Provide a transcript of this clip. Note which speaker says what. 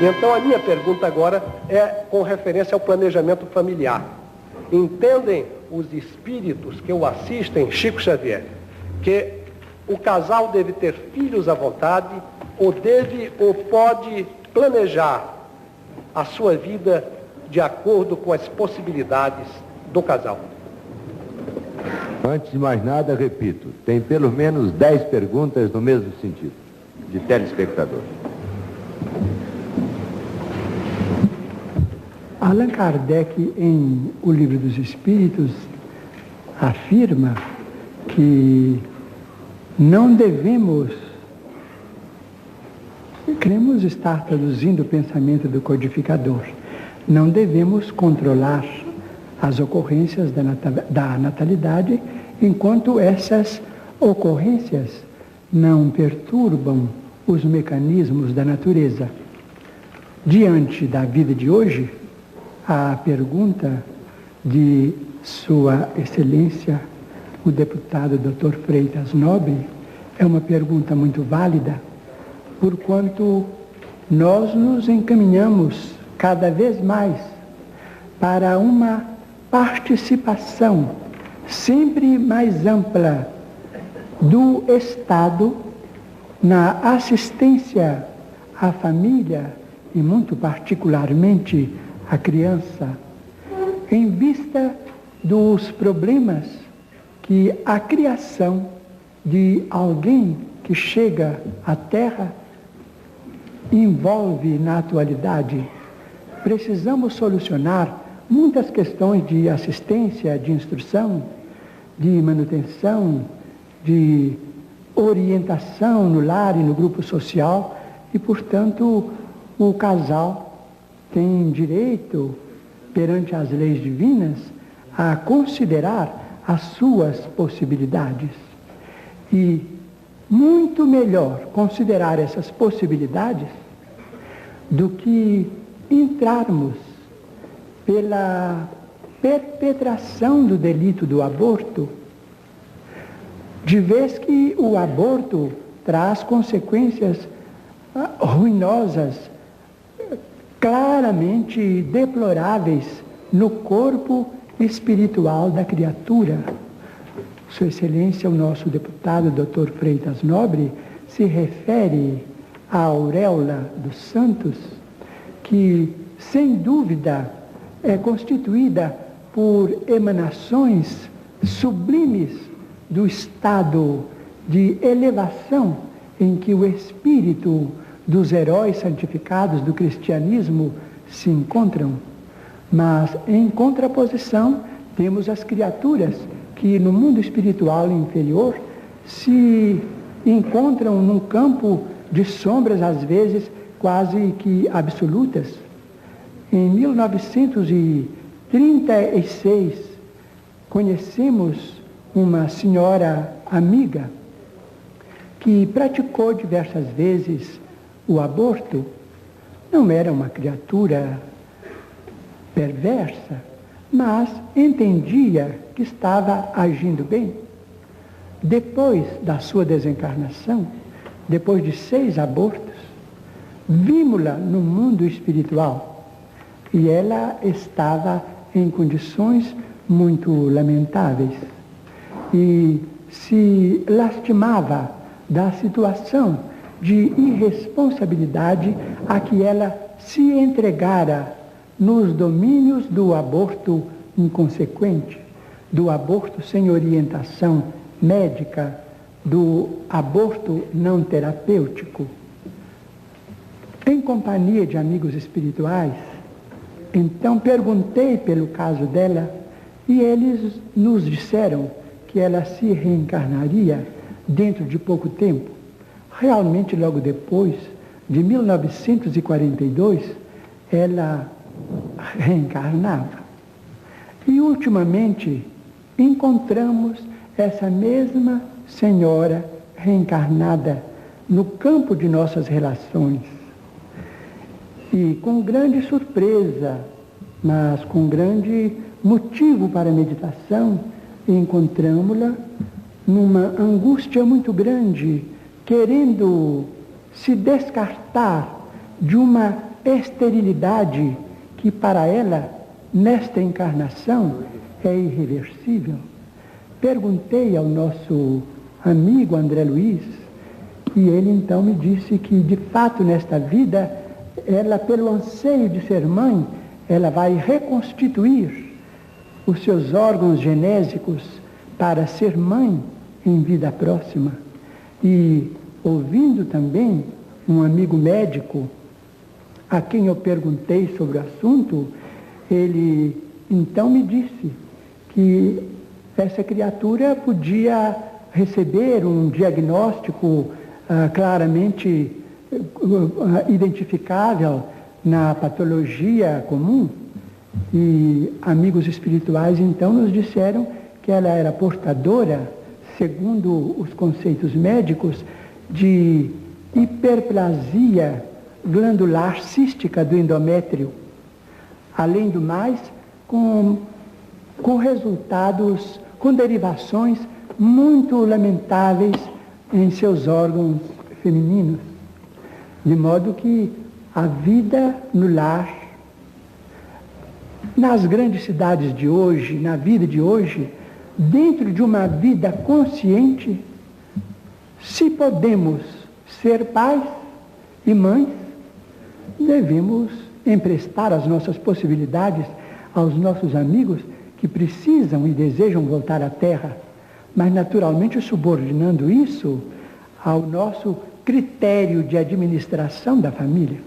Speaker 1: Então a minha pergunta agora é com referência ao planejamento familiar. Entendem os espíritos que o assistem, Chico Xavier, que o casal deve ter filhos à vontade ou deve ou pode planejar a sua vida de acordo com as possibilidades do casal?
Speaker 2: Antes de mais nada, repito, tem pelo menos 10 perguntas no mesmo sentido, de telespectador.
Speaker 3: Allan Kardec, em O Livro dos Espíritos, afirma que não devemos, queremos estar traduzindo o pensamento do codificador, não devemos controlar as ocorrências da natalidade enquanto essas ocorrências não perturbam os mecanismos da natureza. Diante da vida de hoje, a pergunta de Sua Excelência, o deputado Dr. Freitas Nobre, é uma pergunta muito válida, porquanto nós nos encaminhamos cada vez mais para uma participação sempre mais ampla do Estado na assistência à família e muito particularmente à criança, em vista dos problemas que a criação de alguém que chega à Terra envolve na atualidade. Precisamos solucionar muitas questões de assistência, de instrução, de manutenção, de orientação no lar e no grupo social e, portanto, o casal tem direito, perante as leis divinas, a considerar as suas possibilidades. E muito melhor considerar essas possibilidades do que entrarmos pela perpetração do delito do aborto, de vez que o aborto traz consequências ruinosas, claramente deploráveis no corpo espiritual da criatura. Sua Excelência, o nosso deputado Dr. Freitas Nobre, se refere à auréola dos santos, que, sem dúvida, é constituída por emanações sublimes do estado de elevação em que o espírito dos heróis santificados do cristianismo se encontram. Mas, em contraposição, temos as criaturas que no mundo espiritual inferior se encontram num campo de sombras, às vezes quase que absolutas. Em 1936, conhecemos uma senhora amiga que praticou diversas vezes o aborto. Não era uma criatura perversa, mas entendia que estava agindo bem. Depois da sua desencarnação, depois de 6 abortos, vimos-la no mundo espiritual e ela estava em condições muito lamentáveis e se lastimava da situação de irresponsabilidade a que ela se entregara nos domínios do aborto inconsequente, do aborto sem orientação médica, do aborto não terapêutico. Em companhia de amigos espirituais, então perguntei pelo caso dela e eles nos disseram que ela se reencarnaria dentro de pouco tempo. Realmente, logo depois de 1942, ela reencarnava. E, ultimamente, encontramos essa mesma senhora reencarnada no campo de nossas relações. E, com grande surpresa, mas com grande motivo para meditação, encontramos-la numa angústia muito grande, querendo se descartar de uma esterilidade que para ela, nesta encarnação, é irreversível. Perguntei ao nosso amigo André Luiz, e ele então me disse que, de fato, nesta vida, ela, pelo anseio de ser mãe, ela vai reconstituir os seus órgãos genésicos para ser mãe em vida próxima. E ouvindo também um amigo médico, a quem eu perguntei sobre o assunto, ele então me disse que essa criatura podia receber um diagnóstico claramente identificável na patologia comum, e amigos espirituais então nos disseram que ela era portadora, segundo os conceitos médicos, de hiperplasia glandular cística do endométrio. Além do mais, com resultados, com derivações muito lamentáveis em seus órgãos femininos. De modo que a vida no lar, nas grandes cidades de hoje, na vida de hoje, dentro de uma vida consciente, se podemos ser pais e mães, devemos emprestar as nossas possibilidades aos nossos amigos que precisam e desejam voltar à Terra, mas naturalmente subordinando isso ao nosso critério de administração da família.